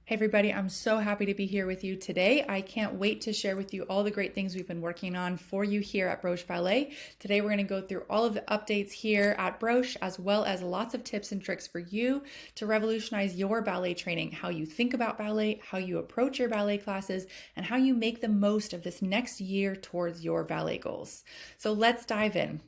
Hey everybody, I'm so happy to be here with you today. I can't wait to share with you all the great things we've been working on for you here at Broche Ballet. Today we're going to go through all of the updates here at Broche, as well as lots of tips and tricks for you to revolutionize your ballet training, how you think about ballet, how you approach your ballet classes, and how you make the most of this next year towards your ballet goals. So let's dive in.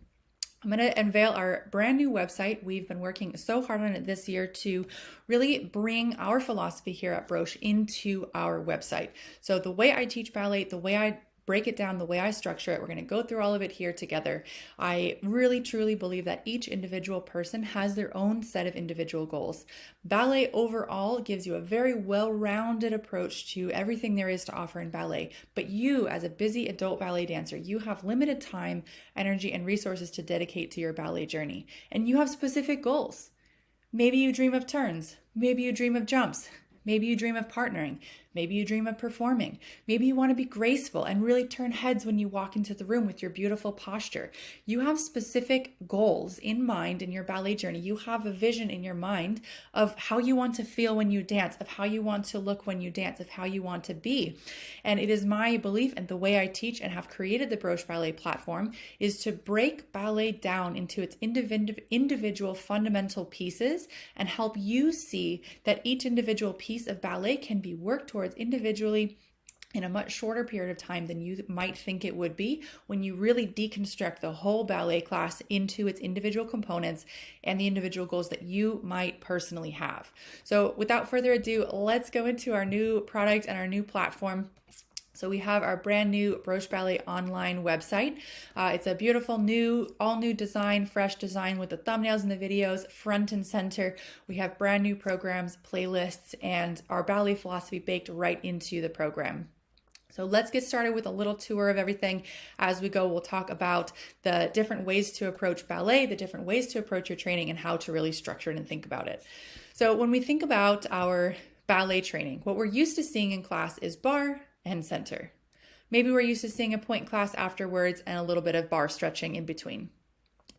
I'm going to unveil our brand new website. We've been working so hard on it this year to really bring our philosophy here at Broche into our website. So the way I teach ballet, the way I break it down, the way I structure it, we're going to go through all of it here together. I really truly believe that each individual person has their own set of individual goals. Ballet overall gives you a very well-rounded approach to everything there is to offer in ballet, but you as a busy adult ballet dancer, you have limited time, energy, and resources to dedicate to your ballet journey, and you have specific goals. Maybe you dream of turns, maybe you dream of jumps, maybe you dream of partnering. Maybe you dream of performing. Maybe you want to be graceful and really turn heads when you walk into the room with your beautiful posture. You have specific goals in mind in your ballet journey. You have a vision in your mind of how you want to feel when you dance, of how you want to look when you dance, of how you want to be. And it is my belief, and the way I teach and have created the Broche Ballet platform, is to break ballet down into its individual fundamental pieces and help you see that each individual piece of ballet can be worked towards individually in a much shorter period of time than you might think it would be when you really deconstruct the whole ballet class into its individual components and the individual goals that you might personally have. So without further ado, let's go into our new product and our new platform. So we have our brand new Broche Ballet online website. It's a beautiful all new design, fresh design with the thumbnails and the videos front and center. We have brand new programs, playlists, and our ballet philosophy baked right into the program. So let's get started with a little tour of everything. As we go, we'll talk about the different ways to approach ballet, the different ways to approach your training, and how to really structure it and think about it. So when we think about our ballet training, what we're used to seeing in class is bar and center. Maybe we're used to seeing a point class afterwards and a little bit of bar stretching in between.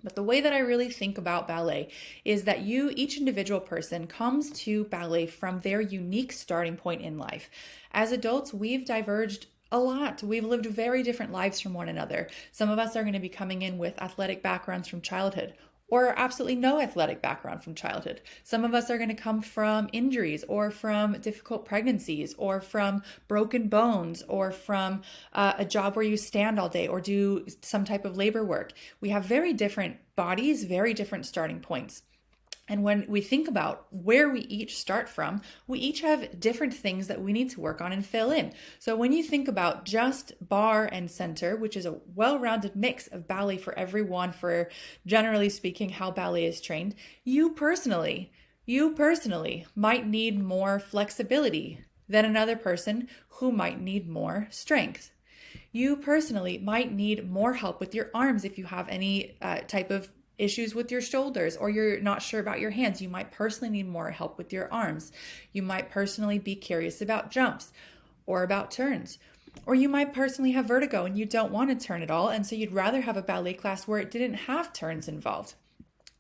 But the way that I really think about ballet is that each individual person comes to ballet from their unique starting point in life. As adults, we've diverged a lot. We've lived very different lives from one another. Some of us are going to be coming in with athletic backgrounds from childhood, or absolutely no athletic background from childhood. Some of us are going to come from injuries or from difficult pregnancies or from broken bones or from a job where you stand all day or do some type of labor work. We have very different bodies, very different starting points. And when we think about where we each start from, we each have different things that we need to work on and fill in. So when you think about just bar and center, which is a well-rounded mix of ballet for everyone, for generally speaking, how ballet is trained, you personally might need more flexibility than another person who might need more strength. You personally might need more help with your arms if you have any type of issues with your shoulders, or you're not sure about your hands. You might personally need more help with your arms. You might personally be curious about jumps or about turns. Or you might personally have vertigo and you don't want to turn at all, and so you'd rather have a ballet class where it didn't have turns involved.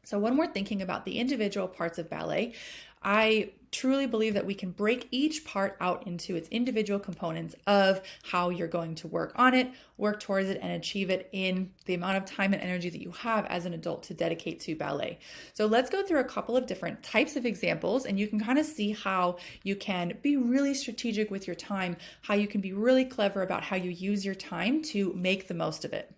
So when we're thinking about the individual parts of ballet, I truly believe that we can break each part out into its individual components of how you're going to work on it, work towards it, and achieve it in the amount of time and energy that you have as an adult to dedicate to ballet. So let's go through a couple of different types of examples, and you can kind of see how you can be really strategic with your time, how you can be really clever about how you use your time to make the most of it.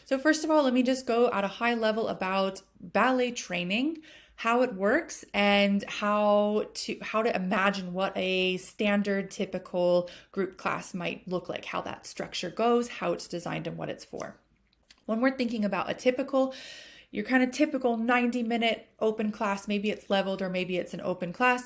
So first of all, let me just go at a high level about ballet training, how it works, and how to imagine what a standard typical group class might look like, how that structure goes, how it's designed, and what it's for. When we're thinking about your kind of typical 90-minute open class, maybe it's leveled or maybe it's an open class,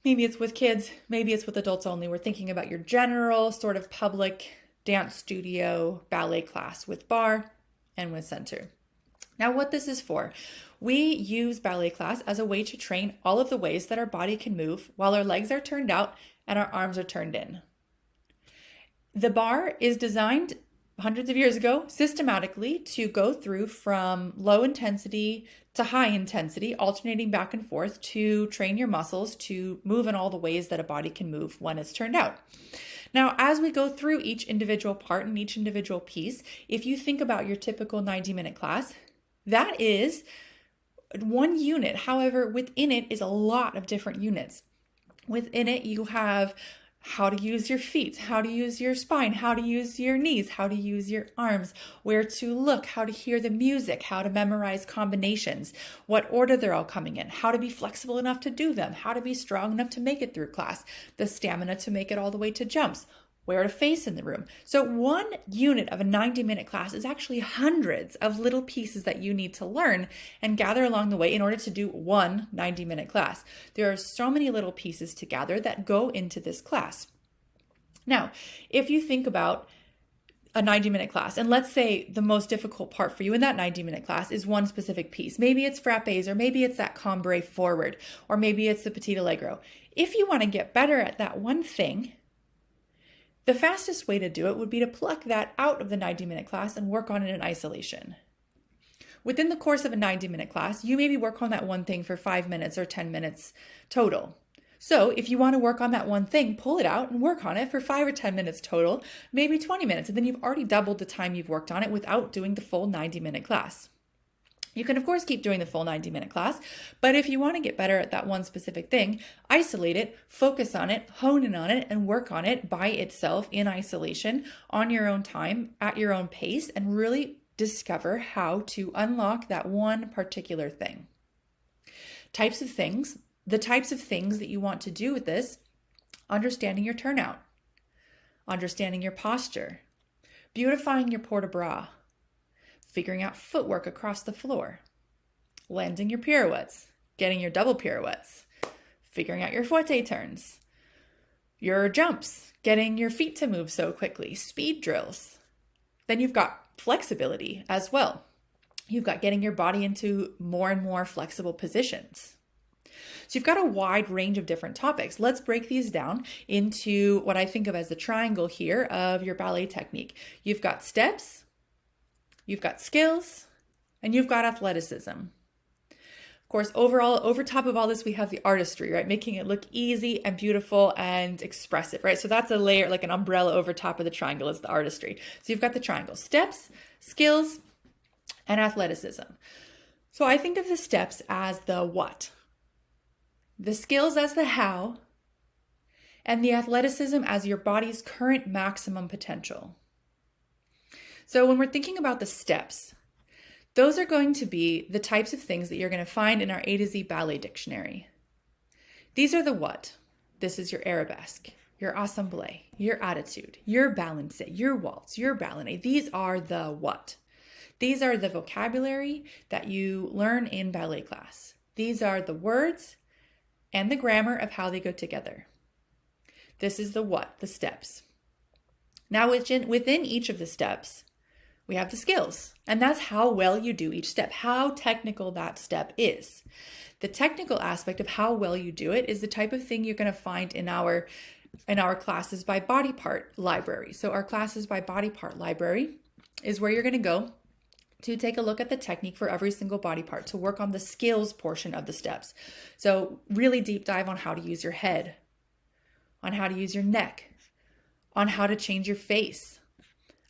maybe it's with kids, maybe it's with adults only. We're thinking about your general sort of public dance studio ballet class with bar and with center. Now, what this is for, we use ballet class as a way to train all of the ways that our body can move while our legs are turned out and our arms are turned in. The bar is designed hundreds of years ago systematically to go through from low intensity to high intensity, alternating back and forth to train your muscles to move in all the ways that a body can move when it's turned out. Now, as we go through each individual part and each individual piece, if you think about your typical 90-minute class, that is one unit. However, within it is a lot of different units. Within it, you have how to use your feet, how to use your spine, how to use your knees, how to use your arms, where to look, how to hear the music, how to memorize combinations, what order they're all coming in, how to be flexible enough to do them, how to be strong enough to make it through class, the stamina to make it all the way to jumps, where to face in the room. So one unit of a 90-minute class is actually hundreds of little pieces that you need to learn and gather along the way in order to do one 90-minute class. There are so many little pieces to gather that go into this class. Now, if you think about a 90-minute class, and let's say the most difficult part for you in that 90-minute class is one specific piece. Maybe it's frappes, or maybe it's that cambre forward, or maybe it's the petit allegro. If you want to get better at that one thing, the fastest way to do it would be to pluck that out of the 90-minute class and work on it in isolation. Within the course of a 90-minute class, you maybe work on that one thing for 5 minutes or 10 minutes total. So if you want to work on that one thing, pull it out and work on it for 5 or 10 minutes total, maybe 20 minutes, and then you've already doubled the time you've worked on it without doing the full 90-minute class. You can, of course, keep doing the full 90-minute class, but if you want to get better at that one specific thing, isolate it, focus on it, hone in on it, and work on it by itself in isolation on your own time, at your own pace, and really discover how to unlock that one particular thing. The types of things that you want to do with this: understanding your turnout, understanding your posture, beautifying your port-de-bras, figuring out footwork across the floor, landing your pirouettes, getting your double pirouettes, figuring out your fouette turns, your jumps, getting your feet to move so quickly, speed drills. Then you've got flexibility as well. You've got getting your body into more and more flexible positions. So you've got a wide range of different topics. Let's break these down into what I think of as the triangle here of your ballet technique. You've got steps, you've got skills, and you've got athleticism. Of course, overall, over top of all this, we have the artistry, right? Making it look easy and beautiful and expressive, right? So that's a layer, like an umbrella over top of the triangle is the artistry. So you've got the triangle: steps, skills, and athleticism. So I think of the steps as the what, the skills as the how, and the athleticism as your body's current maximum potential. So when we're thinking about the steps, those are going to be the types of things that you're going to find in our A to Z ballet dictionary. These are the what. This is your arabesque, your assemblée, your attitude, your balancé, your waltz, your ballonné. These are the what. These are the vocabulary that you learn in ballet class. These are the words and the grammar of how they go together. This is the what, the steps. Now within each of the steps, we have the skills, and that's how well you do each step, how technical that step is. The technical aspect of how well you do it is the type of thing you're going to find in our classes by body part library. So our classes by body part library is where you're going to go to take a look at the technique for every single body part, to work on the skills portion of the steps. So really deep dive on how to use your head, on how to use your neck, on how to change your face,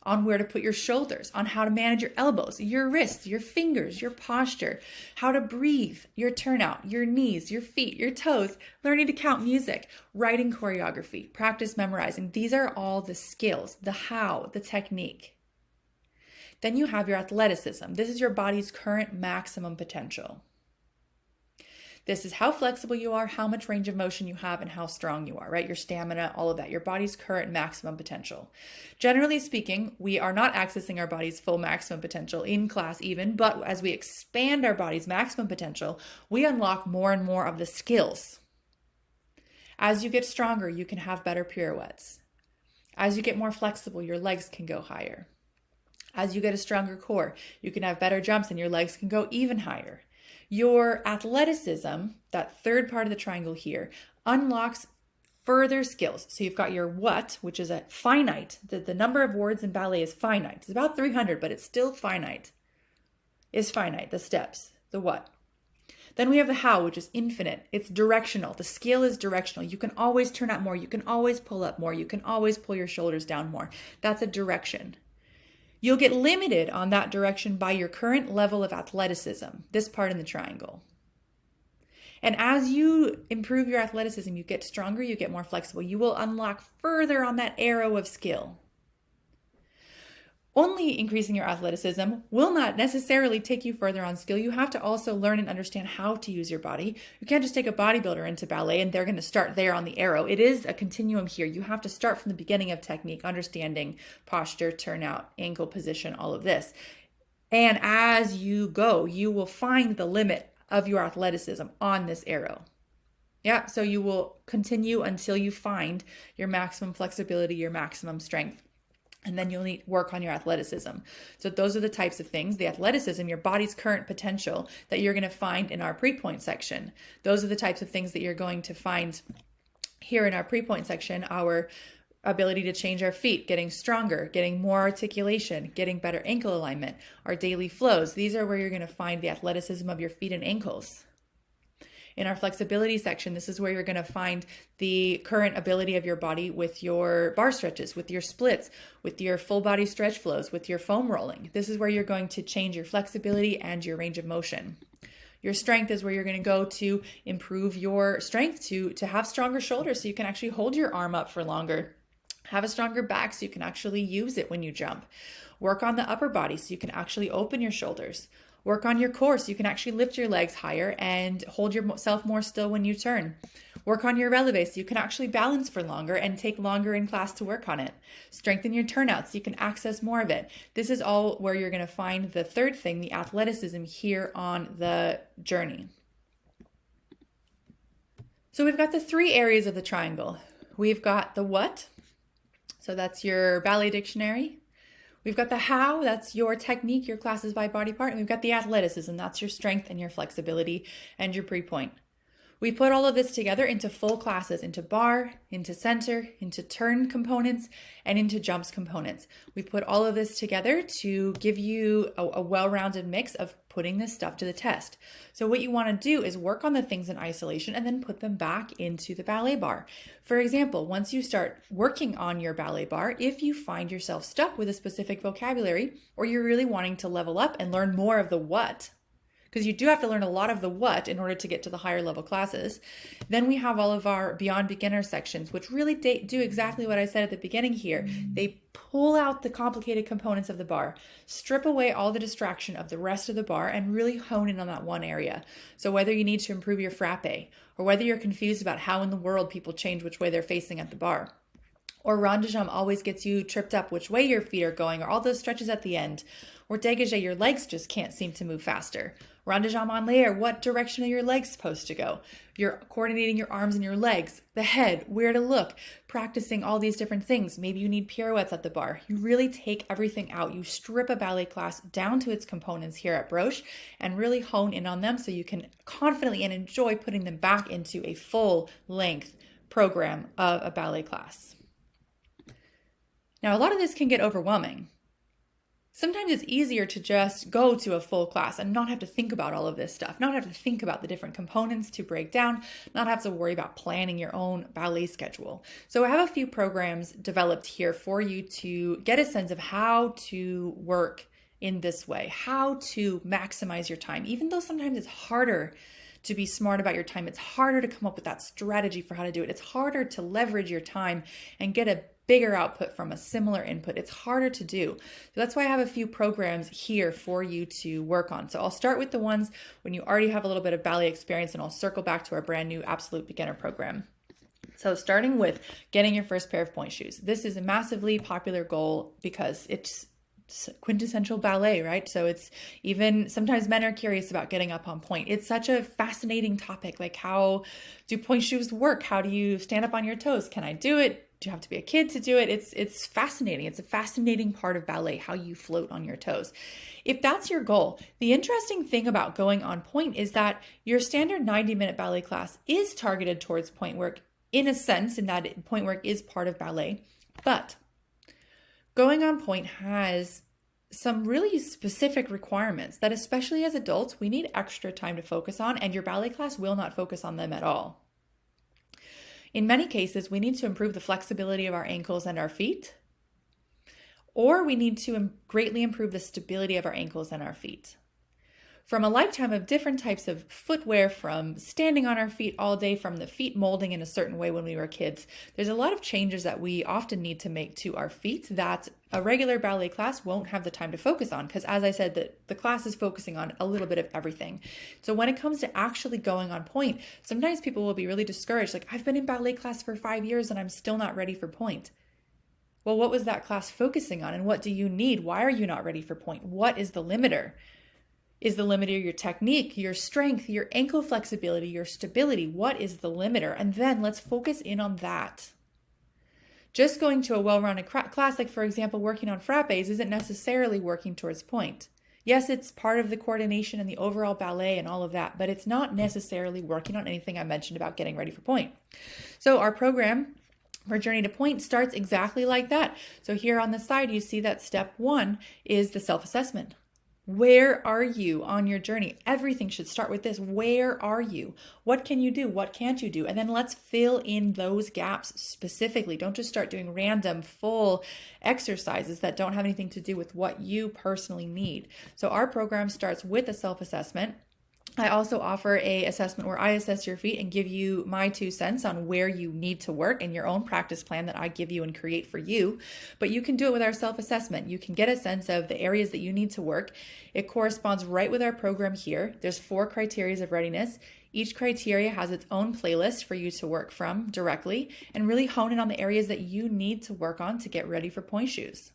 on where to put your shoulders, on how to manage your elbows, your wrists, your fingers, your posture, how to breathe, your turnout, your knees, your feet, your toes, learning to count music, writing choreography, practice memorizing. These are all the skills, the how, the technique. Then you have your athleticism. This is your body's current maximum potential. This is how flexible you are, how much range of motion you have, and how strong you are, right? Your stamina, all of that, your body's current maximum potential. Generally speaking, we are not accessing our body's full maximum potential in class even, but as we expand our body's maximum potential, we unlock more and more of the skills. As you get stronger, you can have better pirouettes. As you get more flexible, your legs can go higher. As you get a stronger core, you can have better jumps and your legs can go even higher. Your athleticism, that third part of the triangle here, unlocks further skills. So you've got your what, which is a finite. The number of words in ballet is finite. It's about 300, but it's still finite. Is finite, the steps, the what. Then we have the how, which is infinite. It's directional. The scale is directional. You can always turn out more. You can always pull up more. You can always pull your shoulders down more. That's a direction. You'll get limited on that direction by your current level of athleticism, this part in the triangle. And as you improve your athleticism, you get stronger, you get more flexible. You will unlock further on that arrow of skill. Only increasing your athleticism will not necessarily take you further on skill. You have to also learn and understand how to use your body. You can't just take a bodybuilder into ballet and they're going to start there on the arrow. It is a continuum here. You have to start from the beginning of technique, understanding posture, turnout, ankle position, all of this. And as you go, you will find the limit of your athleticism on this arrow. Yeah, so you will continue until you find your maximum flexibility, your maximum strength. And then you'll need to work on your athleticism. So those are the types of things, the athleticism, your body's current potential, that you're going to find in our pre-point section. Those are the types of things that you're going to find here in our pre-point section, our ability to change our feet, getting stronger, getting more articulation, getting better ankle alignment, our daily flows. These are where you're going to find the athleticism of your feet and ankles. In our flexibility section, this is where you're going to find the current ability of your body with your bar stretches, with your splits, with your full body stretch flows, with your foam rolling. This is where you're going to change your flexibility and your range of motion. Your strength is where you're going to go to improve your strength to have stronger shoulders so you can actually hold your arm up for longer. Have a stronger back so you can actually use it when you jump. Work on the upper body so you can actually open your shoulders. Work on your core so you can actually lift your legs higher and hold yourself more still when you turn. Work on your releve so you can actually balance for longer and take longer in class to work on it. Strengthen your turnouts so you can access more of it. This is all where you're going to find the third thing, the athleticism here on the journey. So we've got the three areas of the triangle. We've got the what, so that's your ballet dictionary. We've got the how, that's your technique, your classes by body part. And we've got the athleticism, that's your strength and your flexibility and your pre-point. We put all of this together into full classes, into bar, into center, into turn components, and into jumps components. We put all of this together to give you a well-rounded mix of putting this stuff to the test. So what you want to do is work on the things in isolation and then put them back into the ballet bar. For example, once you start working on your ballet bar, if you find yourself stuck with a specific vocabulary, or you're really wanting to level up and learn more of the what, because you do have to learn a lot of the what in order to get to the higher level classes. Then we have all of our Beyond Beginner sections, which really do exactly what I said at the beginning here. They pull out the complicated components of the bar, strip away all the distraction of the rest of the bar, and really hone in on that one area. So whether you need to improve your frappe, or whether you're confused about how in the world people change which way they're facing at the bar, or rond de jambe always gets you tripped up which way your feet are going, or all those stretches at the end, or dégagé, your legs just can't seem to move faster. Rond de jambe en l'air, what direction are your legs supposed to go? You're coordinating your arms and your legs, the head, where to look, practicing all these different things. Maybe you need pirouettes at the bar. You really take everything out. You strip a ballet class down to its components here at Broche and really hone in on them so you can confidently and enjoy putting them back into a full-length program of a ballet class. Now, a lot of this can get overwhelming. Sometimes it's easier to just go to a full class and not have to think about all of this stuff, not have to think about the different components to break down, not have to worry about planning your own ballet schedule. So I have a few programs developed here for you to get a sense of how to work in this way, how to maximize your time, even though sometimes it's harder to be smart about your time. It's harder to come up with that strategy for how to do it. It's harder to leverage your time and get a bigger output from a similar input. It's harder to do. So that's why I have a few programs here for you to work on. So I'll start with the ones when you already have a little bit of ballet experience, and I'll circle back to our brand new Absolute Beginner program. So starting with getting your first pair of pointe shoes. This is a massively popular goal because it's quintessential ballet, right? So it's even sometimes men are curious about getting up on pointe. It's such a fascinating topic. Like, how do pointe shoes work? How do you stand up on your toes? Can I do it? Do you have to be a kid to do it? It's fascinating. It's a fascinating part of ballet, how you float on your toes. If that's your goal, the interesting thing about going on pointe is that your standard 90-minute ballet class is targeted towards pointe work in a sense, in that pointe work is part of ballet. But going on pointe has some really specific requirements that, especially as adults, we need extra time to focus on, and your ballet class will not focus on them at all. In many cases, we need to improve the flexibility of our ankles and our feet, or we need to greatly improve the stability of our ankles and our feet. From a lifetime of different types of footwear, from standing on our feet all day, from the feet molding in a certain way when we were kids, there's a lot of changes that we often need to make to our feet that a regular ballet class won't have the time to focus on, because as I said, the class is focusing on a little bit of everything. So when it comes to actually going on point, sometimes people will be really discouraged, like, I've been in ballet class for 5 years and I'm still not ready for point. Well, what was that class focusing on, and what do you need? Why are you not ready for point? What is the limiter? Is the limiter your technique, your strength, your ankle flexibility, your stability? What is the limiter? And then let's focus in on that. Just going to a well-rounded class, like for example, working on frappes, isn't necessarily working towards point. Yes, it's part of the coordination and the overall ballet and all of that, but it's not necessarily working on anything I mentioned about getting ready for point. So our program for Journey to Point starts exactly like that. So here on the side, you see that step 1 is the self-assessment. Where are you on your journey? Everything should start with this. Where are you? What can you do? What can't you do? And then let's fill in those gaps specifically. Don't just start doing random full exercises that don't have anything to do with what you personally need. So our program starts with a self-assessment. I also offer an assessment where I assess your feet and give you my 2 cents on where you need to work in your own practice plan that I give you and create for you. But you can do it with our self-assessment. You can get a sense of the areas that you need to work. It corresponds right with our program here. There's 4 criteria of readiness. Each criteria has its own playlist for you to work from directly and really hone in on the areas that you need to work on to get ready for point shoes.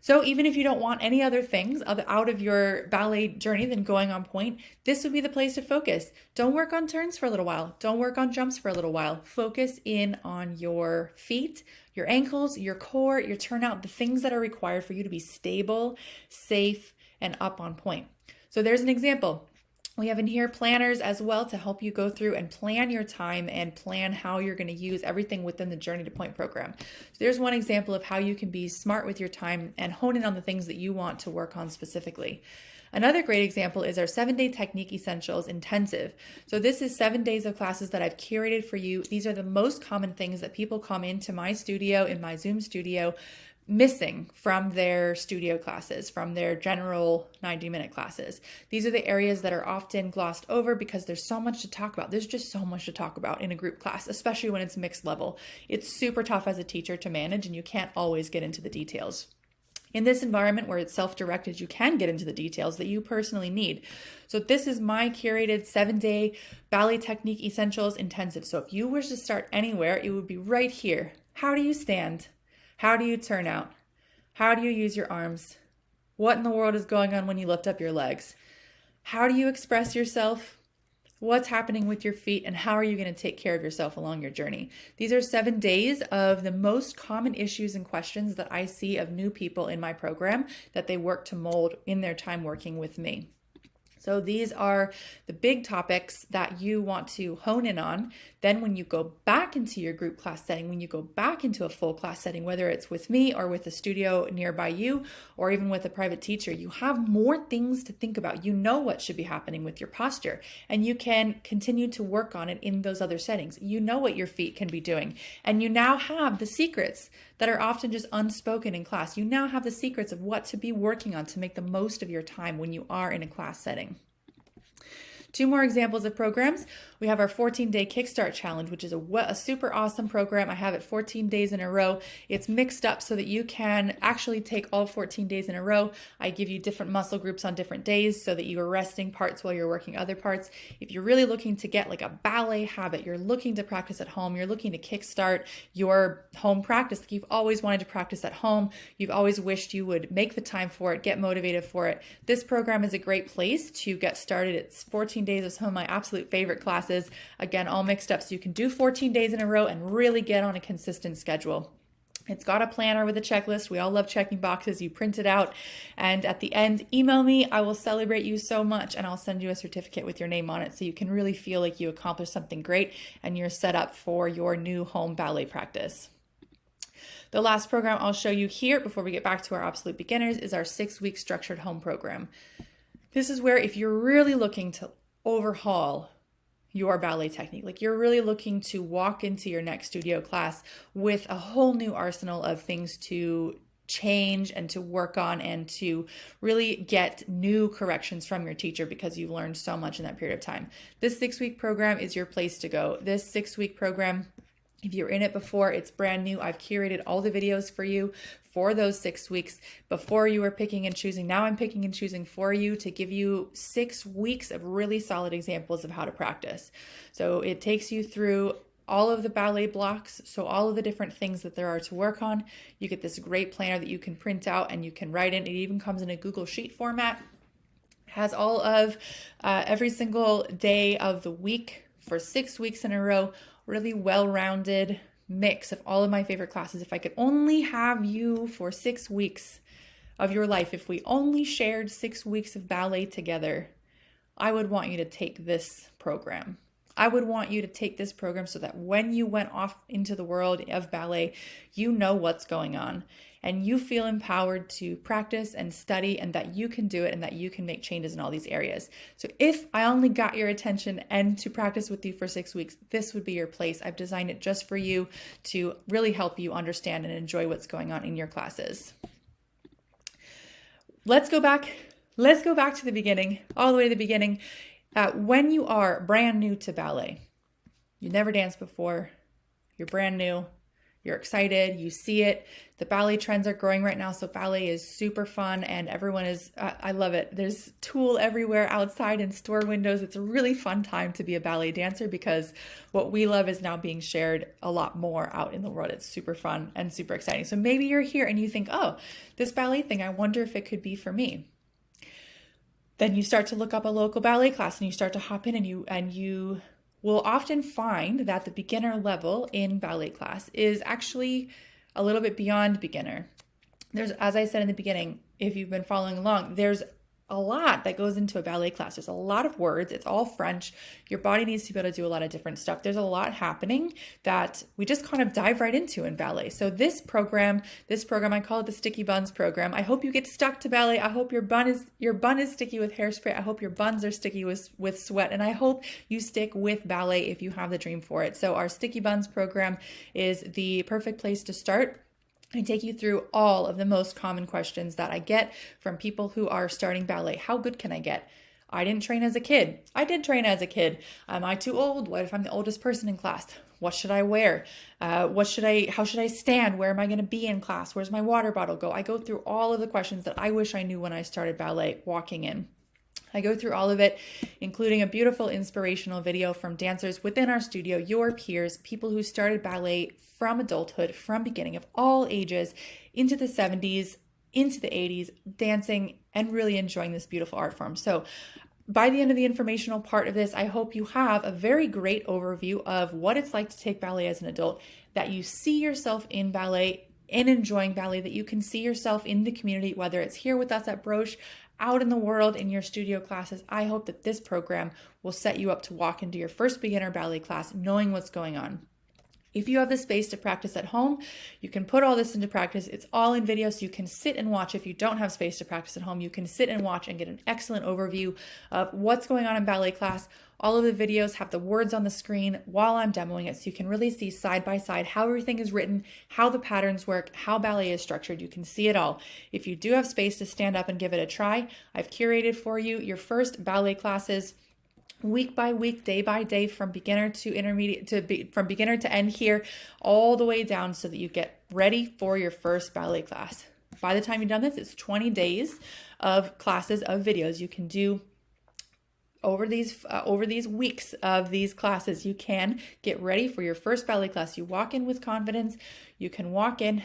So even if you don't want any other things out of your ballet journey than going on point, this would be the place to focus. Don't work on turns for a little while. Don't work on jumps for a little while. Focus in on your feet, your ankles, your core, your turnout, the things that are required for you to be stable, safe, and up on point. So there's an example. We have in here planners as well to help you go through and plan your time and plan how you're going to use everything within the Journey to Point program. So there's one example of how you can be smart with your time and hone in on the things that you want to work on specifically. Another great example is our 7-day Technique Essentials Intensive. So this is 7 days of classes that I've curated for you. These are the most common things that people come into my studio, in my Zoom studio, missing from their studio classes, from their general 90-minute classes. These are the areas that are often glossed over because there's so much to talk about. There's just so much to talk about in a group class, especially when it's mixed level. It's super tough as a teacher to manage, and you can't always get into the details. In this environment where it's self-directed, you can get into the details that you personally need. So this is my curated 7-day Ballet Technique Essentials Intensive. So if you were to start anywhere, it would be right here. How do you stand? How do you turn out? How do you use your arms? What in the world is going on when you lift up your legs? How do you express yourself? What's happening with your feet, and how are you going to take care of yourself along your journey? These are 7 days of the most common issues and questions that I see of new people in my program that they work to mold in their time working with me. So these are the big topics that you want to hone in on. Then when you go back into your group class setting, when you go back into a full class setting, whether it's with me or with a studio nearby you, or even with a private teacher, you have more things to think about. You know what should be happening with your posture, and you can continue to work on it in those other settings. You know what your feet can be doing, and you now have the secrets that are often just unspoken in class. You now have the secrets of what to be working on to make the most of your time when you are in a class setting. 2 more examples of programs. We have our 14-day Kickstart Challenge, which is a super awesome program. I have it 14 days in a row. It's mixed up so that you can actually take all 14 days in a row. I give you different muscle groups on different days so that you are resting parts while you're working other parts. If you're really looking to get like a ballet habit, you're looking to practice at home, you're looking to kickstart your home practice, like you've always wanted to practice at home, you've always wished you would make the time for it, get motivated for it, this program is a great place to get started. It's 14 days of some of my absolute favorite classes. Again, all mixed up so you can do 14 days in a row and really get on a consistent schedule. It's got a planner with a checklist. We all love checking boxes. You print it out, and at the end, email me. I will celebrate you so much, and I'll send you a certificate with your name on it so you can really feel like you accomplished something great and you're set up for your new home ballet practice. The last program I'll show you here before we get back to our absolute beginners is our 6-week structured home program. This is where if you're really looking to overhaul your ballet technique, like you're really looking to walk into your next studio class with a whole new arsenal of things to change and to work on and to really get new corrections from your teacher because you've learned so much in that period of time. This 6-week program is your place to go. This 6-week program, if you're in it before, it's brand new. I've curated all the videos for you for those 6 weeks. Before you were picking and choosing, now I'm picking and choosing for you to give you 6 weeks of really solid examples of how to practice. So it takes you through all of the ballet blocks, so all of the different things that there are to work on. You get this great planner that you can print out and you can write in. It even comes in a Google Sheet format. It has all of every single day of the week for 6 weeks in a row. Really well-rounded mix of all of my favorite classes. If I could only have you for 6 weeks of your life, if we only shared 6 weeks of ballet together, I would want you to take this program. I would want you to take this program so that when you went off into the world of ballet, you know what's going on and you feel empowered to practice and study and that you can do it and that you can make changes in all these areas. So if I only got your attention and to practice with you for 6 weeks, this would be your place. I've designed it just for you to really help you understand and enjoy what's going on in your classes. Let's go back to the beginning, all the way to the beginning. When you are brand new to ballet, you never danced before, you're brand new, you're excited, you see it. The ballet trends are growing right now, so ballet is super fun and everyone is, I love it. There's tulle everywhere outside in store windows. It's a really fun time to be a ballet dancer because what we love is now being shared a lot more out in the world. It's super fun and super exciting. So maybe you're here and you think, oh, this ballet thing, I wonder if it could be for me. Then you start to look up a local ballet class and you start to hop in and you will often find that the beginner level in ballet class is actually a little bit beyond beginner. There's, as I said in the beginning, if you've been following along, there's a lot that goes into a ballet class. There's a lot of words. It's all French. Your body needs to be able to do a lot of different stuff. There's a lot happening that we just kind of dive right into in ballet. So this program, I call it the Sticky Buns program. I hope you get stuck to ballet. I hope your bun is sticky with hairspray. I hope your buns are sticky with sweat. And I hope you stick with ballet if you have the dream for it. So our Sticky Buns program is the perfect place to start. I take you through all of the most common questions that I get from people who are starting ballet. How good can I get? I didn't train as a kid. I did train as a kid. Am I too old? What if I'm the oldest person in class? What should I wear? How should I stand? Where am I going to be in class? Where's my water bottle go? I go through all of the questions that I wish I knew when I started ballet walking in. I go through all of it, including a beautiful inspirational video from dancers within our studio, your peers, people who started ballet from adulthood, from beginning of all ages, into the 70s, into the 80s, dancing and really enjoying this beautiful art form. So by the end of the informational part of this, I hope you have a very great overview of what it's like to take ballet as an adult, that you see yourself in ballet and enjoying ballet, that you can see yourself in the community, whether it's here with us at Broche, out in the world in your studio classes. I hope that this program will set you up to walk into your first beginner ballet class knowing what's going on. If you have the space to practice at home, you can put all this into practice. It's all in video, so you can sit and watch. If you don't have space to practice at home, you can sit and watch and get an excellent overview of what's going on in ballet class. All of the videos have the words on the screen while I'm demoing it, so you can really see side by side how everything is written, how the patterns work, how ballet is structured. You can see it all. If you do have space to stand up and give it a try, I've curated for you your first ballet classes week by week, day by day, from beginner to intermediate, from beginner to end here, all the way down so that you get ready for your first ballet class. By the time you've done this, it's 20 days of classes of videos you can do over these weeks of these classes. You can get ready for your first ballet class. You walk in with confidence. You can walk in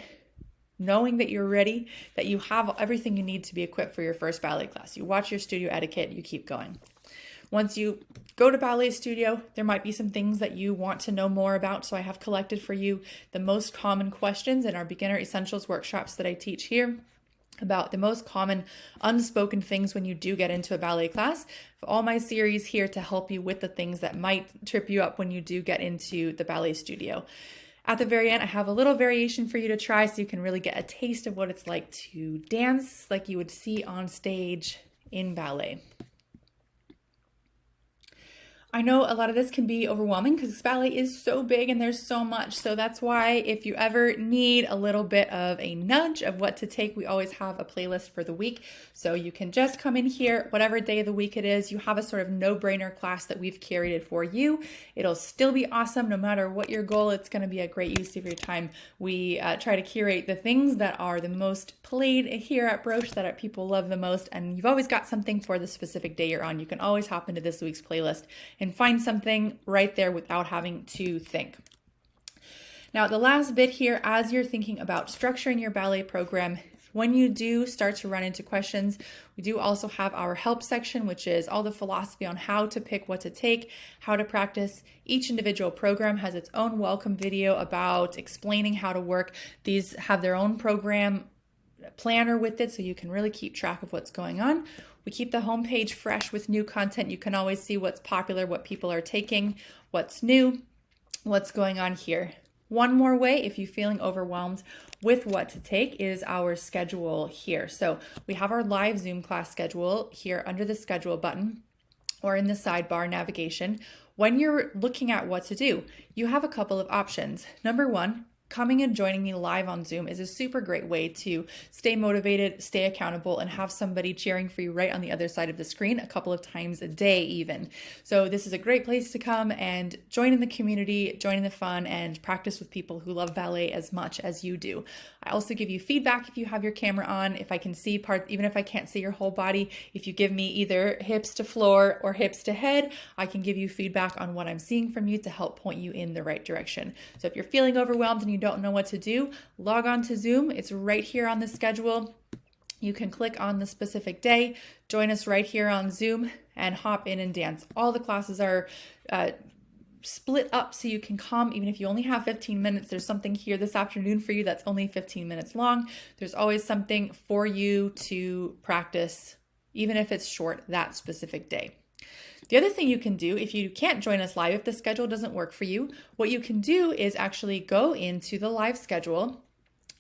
knowing that you're ready, that you have everything you need to be equipped for your first ballet class. You watch your studio etiquette, you keep going. Once you go to ballet studio, there might be some things that you want to know more about. So I have collected for you the most common questions in our beginner essentials workshops that I teach here about the most common unspoken things when you do get into a ballet class. All my series here to help you with the things that might trip you up when you do get into the ballet studio. At the very end, I have a little variation for you to try so you can really get a taste of what it's like to dance like you would see on stage in ballet. I know a lot of this can be overwhelming because ballet is so big and there's so much. So that's why if you ever need a little bit of a nudge of what to take, we always have a playlist for the week. So you can just come in here, whatever day of the week it is, you have a sort of no-brainer class that we've curated for you. It'll still be awesome no matter what your goal. It's going to be a great use of your time. We try to curate the things that are the most played here at Broche, that people love the most. And you've always got something for the specific day you're on. You can always hop into this week's playlist and find something right there without having to think. Now, the last bit here, as you're thinking about structuring your ballet program, when you do start to run into questions, we do also have our help section, which is all the philosophy on how to pick what to take, how to practice. Each individual program has its own welcome video about explaining how to work. These have their own program planner with it, so you can really keep track of what's going on. We keep the homepage fresh with new content. You can always see what's popular, what people are taking, what's new, what's going on here. One more way, if you're feeling overwhelmed with what to take, is our schedule here. So we have our live Zoom class schedule here under the schedule button or in the sidebar navigation. When you're looking at what to do, you have a couple of options. Number one, coming and joining me live on Zoom is a super great way to stay motivated, stay accountable, and have somebody cheering for you right on the other side of the screen a couple of times a day even. So this is a great place to come and join in the community, join in the fun, and practice with people who love ballet as much as you do. I also give you feedback if you have your camera on, if I can see parts, even if I can't see your whole body. If you give me either hips to floor or hips to head, I can give you feedback on what I'm seeing from you to help point you in the right direction. So if you're feeling overwhelmed and you don't know what to do, log on to Zoom. It's right here on the schedule. You can click on the specific day, join us right here on Zoom, and hop in and dance. All the classes are split up so you can come. Even if you only have 15 minutes, there's something here this afternoon for you that's only 15 minutes long. There's always something for you to practice, even if it's short, that specific day. The other thing you can do, if you can't join us live, if the schedule doesn't work for you, what you can do is actually go into the live schedule.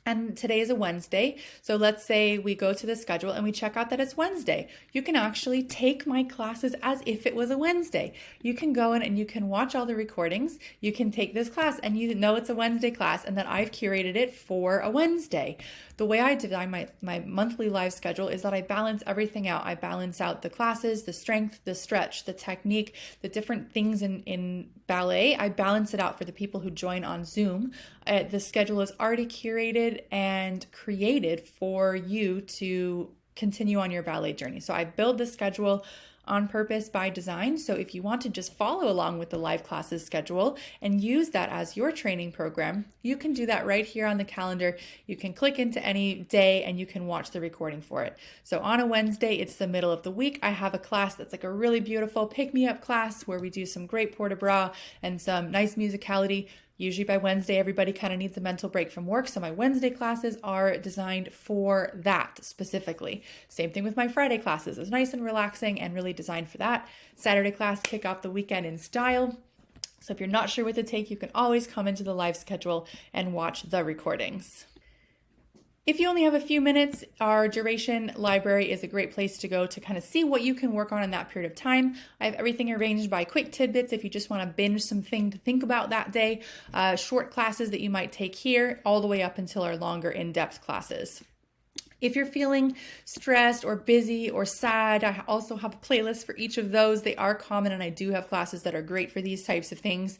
And today is a Wednesday. So let's say we go to the schedule and we check out that it's Wednesday. You can actually take my classes as if it was a Wednesday. You can go in and you can watch all the recordings. You can take this class and you know it's a Wednesday class and that I've curated it for a Wednesday. The way I design my monthly live schedule is that I balance everything out. I balance out the classes, the strength, the stretch, the technique, the different things in ballet. I balance it out for the people who join on Zoom. The schedule is already curated and created for you to continue on your ballet journey. So I build the schedule on purpose by design. So if you want to just follow along with the live classes schedule and use that as your training program, you can do that right here on the calendar. You can click into any day and you can watch the recording for it. So on a Wednesday, it's the middle of the week. I have a class that's like a really beautiful pick-me-up class where we do some great port-de-bras and some nice musicality. Usually by Wednesday, everybody kind of needs a mental break from work. So my Wednesday classes are designed for that specifically. Same thing with my Friday classes. It's nice and relaxing and really designed for that. Saturday class, kick off the weekend in style. So if you're not sure what to take, you can always come into the live schedule and watch the recordings. If you only have a few minutes, our duration library is a great place to go to kind of see what you can work on in that period of time. I have everything arranged by quick tidbits if you just want to binge something to think about that day, short classes that you might take here, all the way up until our longer in-depth classes. If you're feeling stressed or busy or sad, I also have a playlist for each of those. They are common, and I do have classes that are great for these types of things.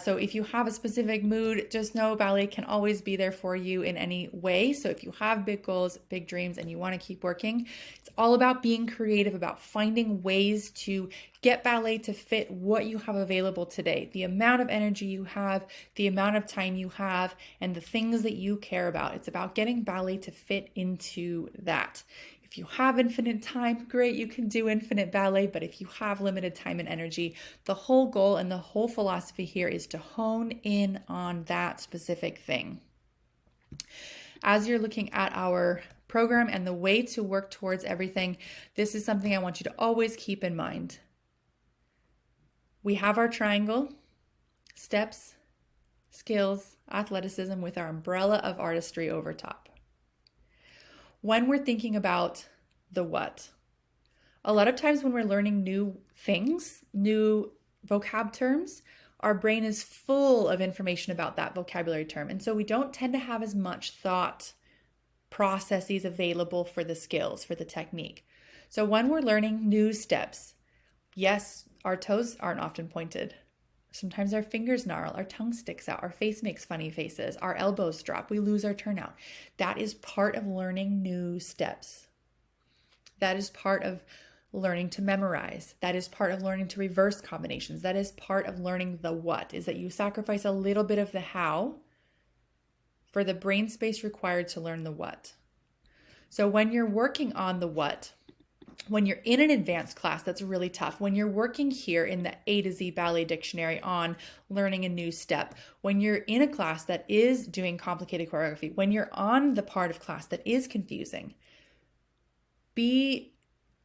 So if you have a specific mood, just know ballet can always be there for you in any way. So if you have big goals, big dreams, and you want to keep working, it's all about being creative, about finding ways to get ballet to fit what you have available today, the amount of energy you have, the amount of time you have, and the things that you care about. It's about getting ballet to fit into that. If you have infinite time, great, you can do infinite ballet, but if you have limited time and energy, the whole goal and the whole philosophy here is to hone in on that specific thing. As you're looking at our program and the way to work towards everything, this is something I want you to always keep in mind. We have our triangle, steps, skills, athleticism with our umbrella of artistry over top. When we're thinking about the what, a lot of times when we're learning new things, new vocab terms, our brain is full of information about that vocabulary term. And so we don't tend to have as much thought processes available for the skills, for the technique. So when we're learning new steps, yes, our toes aren't often pointed. Sometimes our fingers gnarl, our tongue sticks out, our face makes funny faces, our elbows drop, we lose our turnout. That is part of learning new steps. That is part of learning to memorize. That is part of learning to reverse combinations. That is part of learning the what, is that you sacrifice a little bit of the how for the brain space required to learn the what. So when you're working on the what, when you're in an advanced class that's really tough, when you're working here in the A to Z ballet dictionary on learning a new step, when you're in a class that is doing complicated choreography, when you're on the part of class that is confusing, be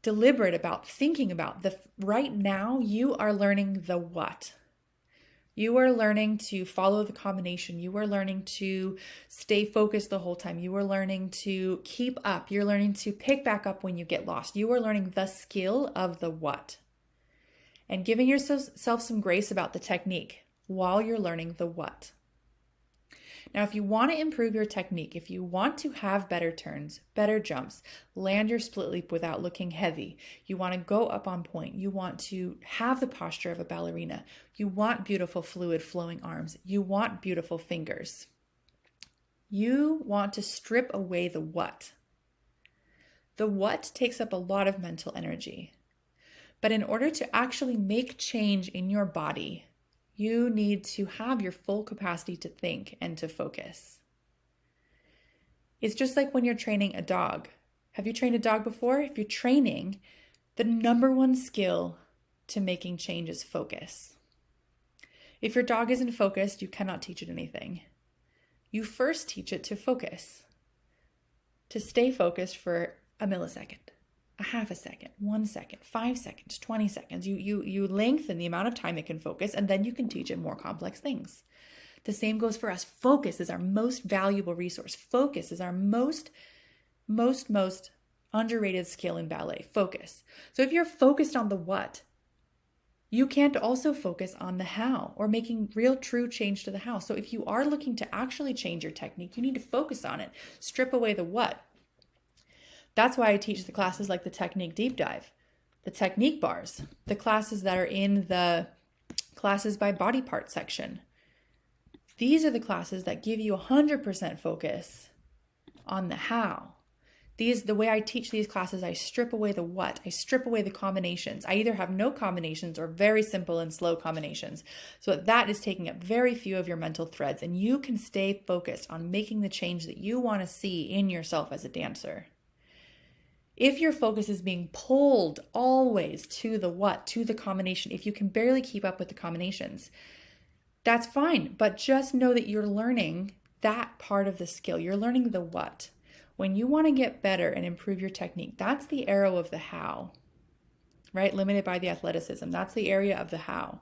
deliberate about thinking about right now you are learning the what. You are learning to follow the combination. You are learning to stay focused the whole time. You are learning to keep up. You're learning to pick back up when you get lost. You are learning the skill of the what. And giving yourself some grace about the technique while you're learning the what. Now, if you want to improve your technique, if you want to have better turns, better jumps, land your split leap without looking heavy, you want to go up on point, you want to have the posture of a ballerina, you want beautiful fluid flowing arms, you want beautiful fingers. You want to strip away the what. The what takes up a lot of mental energy. But in order to actually make change in your body, you need to have your full capacity to think and to focus. It's just like when you're training a dog. Have you trained a dog before? If you're training, the number one skill to making change is focus. If your dog isn't focused, you cannot teach it anything. You first teach it to focus, to stay focused for a millisecond, a half a second, 1 second, 5 seconds, 20 seconds. You lengthen the amount of time it can focus, and then you can teach it more complex things. The same goes for us. Focus is our most valuable resource. Focus is our most underrated skill in ballet. Focus. So if you're focused on the what, you can't also focus on the how or making real true change to the how. So if you are looking to actually change your technique, you need to focus on it. Strip away the what. That's why I teach the classes like the technique deep dive, the technique bars, the classes that are in the classes by body part section. These are the classes that give you 100% focus on the how. The way I teach these classes, I strip away the what, I strip away the combinations. I either have no combinations or very simple and slow combinations. So that is taking up very few of your mental threads, and you can stay focused on making the change that you want to see in yourself as a dancer. If your focus is being pulled always to the what, to the combination, if you can barely keep up with the combinations, that's fine. But just know that you're learning that part of the skill. You're learning the what. When you want to get better and improve your technique, that's the arrow of the how, right? Limited by the athleticism. That's the area of the how.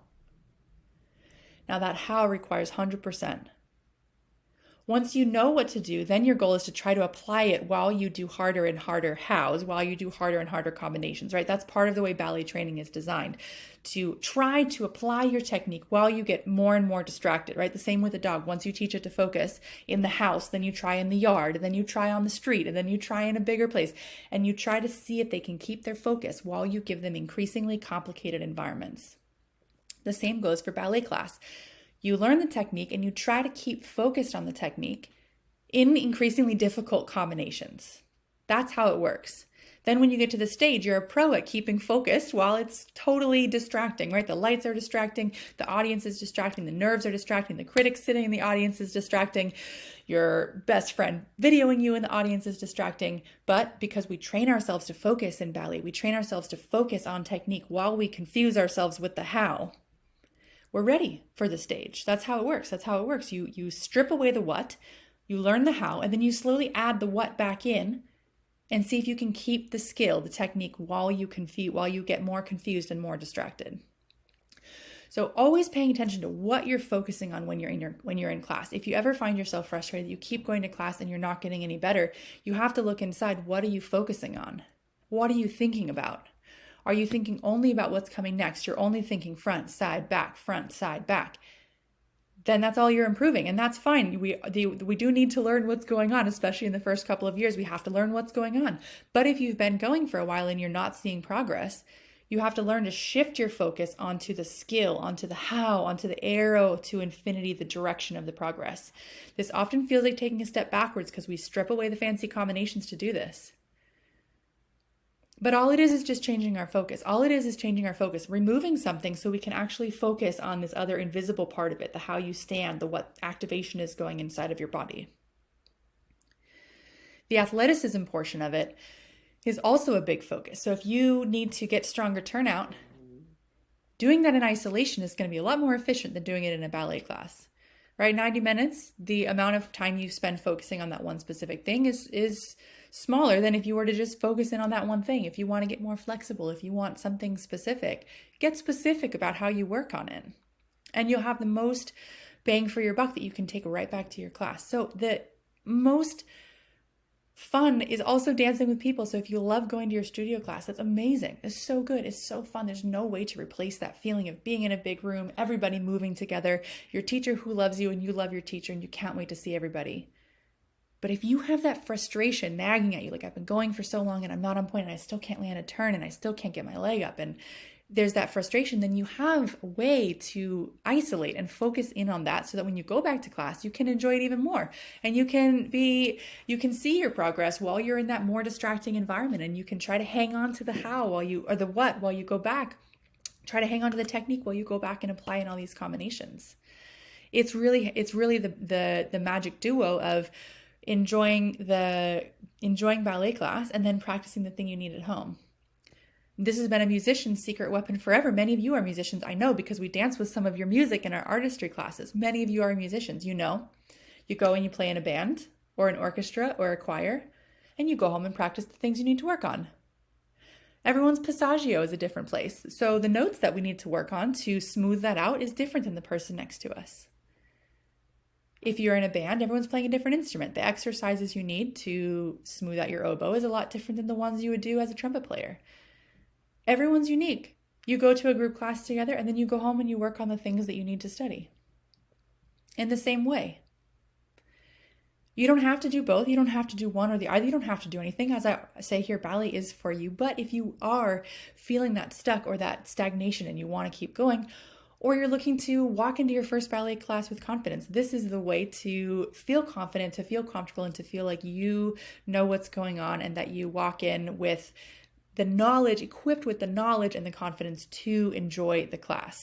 Now that how requires 100%. Once you know what to do, then your goal is to try to apply it while you do harder and harder hows, while you do harder and harder combinations, right? That's part of the way ballet training is designed, to try to apply your technique while you get more and more distracted, right? The same with a dog. Once you teach it to focus in the house, then you try in the yard, and then you try on the street, and then you try in a bigger place, and you try to see if they can keep their focus while you give them increasingly complicated environments. The same goes for ballet class. You learn the technique and you try to keep focused on the technique in increasingly difficult combinations. That's how it works. Then when you get to the stage, you're a pro at keeping focused while it's totally distracting, right? The lights are distracting, the audience is distracting, the nerves are distracting, the critics sitting in the audience is distracting, your best friend videoing you in the audience is distracting. But because we train ourselves to focus in ballet, we train ourselves to focus on technique while we confuse ourselves with the how. We're ready for the stage. That's how it works. That's how it works. You strip away the what, you learn the how, and then you slowly add the what back in and see if you can keep the skill, the technique while you get more confused and more distracted. So always paying attention to what you're focusing on when you're in class. If you ever find yourself frustrated, you keep going to class and you're not getting any better, you have to look inside. What are you focusing on? What are you thinking about? Are you thinking only about what's coming next? You're only thinking front, side, back, front, side, back. Then that's all you're improving, and that's fine. We do need to learn what's going on, especially in the first couple of years. We have to learn what's going on. But if you've been going for a while and you're not seeing progress, you have to learn to shift your focus onto the skill, onto the how, onto the arrow to infinity, the direction of the progress. This often feels like taking a step backwards because we strip away the fancy combinations to do this. But all it is just changing our focus. All it is changing our focus, removing something so we can actually focus on this other invisible part of it, the how you stand, the what activation is going inside of your body. The athleticism portion of it is also a big focus. So if you need to get stronger turnout, doing that in isolation is going to be a lot more efficient than doing it in a ballet class, right? 90 minutes, the amount of time you spend focusing on that one specific thing is smaller than if you were to just focus in on that one thing. If you want to get more flexible, if you want something specific, get specific about how you work on it. And you'll have the most bang for your buck that you can take right back to your class. So the most fun is also dancing with people. So if you love going to your studio class, that's amazing. It's so good. It's so fun. There's no way to replace that feeling of being in a big room, everybody moving together, your teacher who loves you and you love your teacher and you can't wait to see everybody. But if you have that frustration nagging at you, like I've been going for so long and I'm not on point and I still can't land a turn and I still can't get my leg up and there's that frustration, then you have a way to isolate and focus in on that so that when you go back to class, you can enjoy it even more. And you can see your progress while you're in that more distracting environment, and you can try to hang on to the how while you go back. Try to hang on to the technique while you go back and apply in all these combinations. It's really the magic duo of enjoying ballet class and then practicing the thing you need at home. This has been a musician's secret weapon forever. Many of you are musicians, I know, because we dance with some of your music in our artistry classes. Many of you are musicians, you know. You go and you play in a band or an orchestra or a choir, and you go home and practice the things you need to work on. Everyone's passaggio is a different place. So the notes that we need to work on to smooth that out is different than the person next to us. If you're in a band, everyone's playing a different instrument. The exercises you need to smooth out your oboe is a lot different than the ones you would do as a trumpet player. Everyone's unique. You go to a group class together and then you go home and you work on the things that you need to study. In the same way. You don't have to do both. You don't have to do one or the other. You don't have to do anything. As I say here, ballet is for you. But if you are feeling that stuck or that stagnation and you want to keep going, or you're looking to walk into your first ballet class with confidence, this is the way to feel confident, to feel comfortable, and to feel like you know what's going on and that you walk in with the knowledge, equipped with the knowledge and the confidence to enjoy the class.